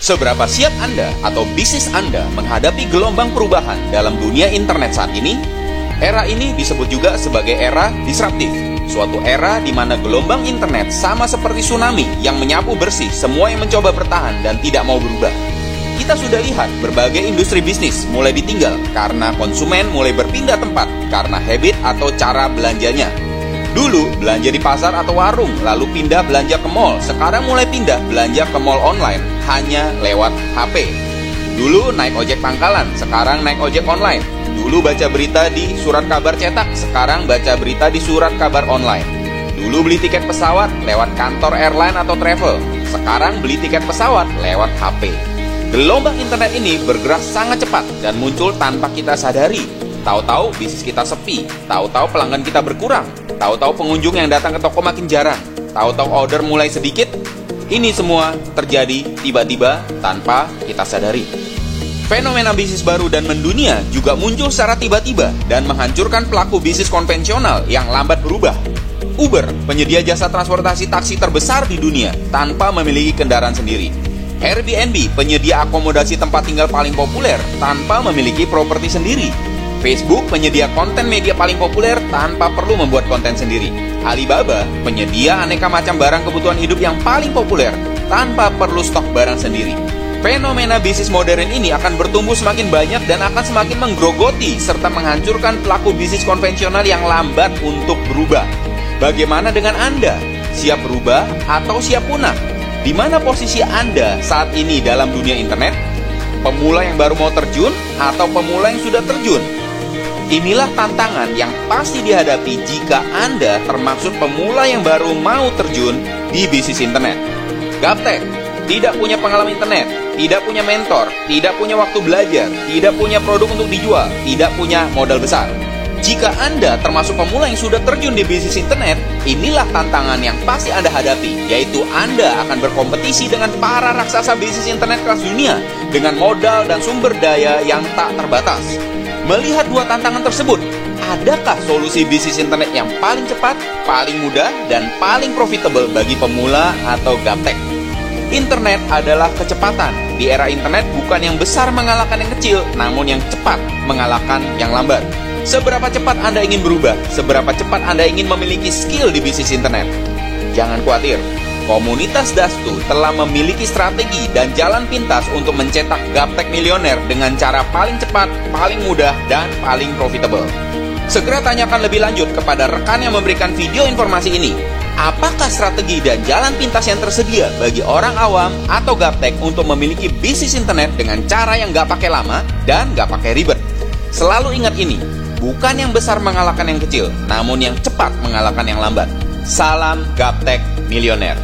Seberapa siap Anda atau bisnis Anda menghadapi gelombang perubahan dalam dunia internet saat ini? Era ini disebut juga sebagai era disruptif, suatu era di mana gelombang internet sama seperti tsunami yang menyapu bersih semua yang mencoba bertahan dan tidak mau berubah. Kita sudah lihat berbagai industri bisnis mulai ditinggal karena konsumen mulai berpindah tempat karena habit atau cara belanjanya. Dulu belanja di pasar atau warung, lalu pindah belanja ke mall. Sekarang mulai pindah belanja ke mall online, hanya lewat HP. Dulu naik ojek pangkalan, sekarang naik ojek online. Dulu baca berita di surat kabar cetak, sekarang baca berita di surat kabar online. Dulu beli tiket pesawat lewat kantor airline atau travel, sekarang beli tiket pesawat lewat HP. Gelombang internet ini bergerak sangat cepat dan muncul tanpa kita sadari. Tahu-tahu bisnis kita sepi, tahu-tahu pelanggan kita berkurang, tahu-tahu pengunjung yang datang ke toko makin jarang, tahu-tahu order mulai sedikit. Ini semua terjadi tiba-tiba tanpa kita sadari. Fenomena bisnis baru dan mendunia juga muncul secara tiba-tiba dan menghancurkan pelaku bisnis konvensional yang lambat berubah. Uber, penyedia jasa transportasi taksi terbesar di dunia tanpa memiliki kendaraan sendiri. Airbnb, penyedia akomodasi tempat tinggal paling populer tanpa memiliki properti sendiri. Facebook, penyedia konten media paling populer tanpa perlu membuat konten sendiri. Alibaba, penyedia aneka macam barang kebutuhan hidup yang paling populer tanpa perlu stok barang sendiri. Fenomena bisnis modern ini akan bertumbuh semakin banyak dan akan semakin menggerogoti serta menghancurkan pelaku bisnis konvensional yang lambat untuk berubah. Bagaimana dengan Anda? Siap berubah atau siap punah? Di mana posisi Anda saat ini dalam dunia internet? Pemula yang baru mau terjun atau pemula yang sudah terjun? Inilah tantangan yang pasti dihadapi jika Anda termasuk pemula yang baru mau terjun di bisnis internet. Gaptek, tidak punya pengalaman internet, tidak punya mentor, tidak punya waktu belajar, tidak punya produk untuk dijual, tidak punya modal besar. Jika Anda termasuk pemula yang sudah terjun di bisnis internet, inilah tantangan yang pasti Anda hadapi, yaitu Anda akan berkompetisi dengan para raksasa bisnis internet kelas dunia dengan modal dan sumber daya yang tak terbatas. Melihat dua tantangan tersebut, adakah solusi bisnis internet yang paling cepat, paling mudah, dan paling profitable bagi pemula atau gaptek? Internet adalah kecepatan. Di era internet bukan yang besar mengalahkan yang kecil, namun yang cepat mengalahkan yang lambat. Seberapa cepat Anda ingin berubah? Seberapa cepat Anda ingin memiliki skill di bisnis internet? Jangan khawatir. Komunitas Dastu telah memiliki strategi dan jalan pintas untuk mencetak gaptek milioner dengan cara paling cepat, paling mudah, dan paling profitable. Segera tanyakan lebih lanjut kepada rekan yang memberikan video informasi ini. Apakah strategi dan jalan pintas yang tersedia bagi orang awam atau gaptek untuk memiliki bisnis internet dengan cara yang gak pakai lama dan gak pakai ribet? Selalu ingat ini, bukan yang besar mengalahkan yang kecil, namun yang cepat mengalahkan yang lambat. Salam gaptek milioner.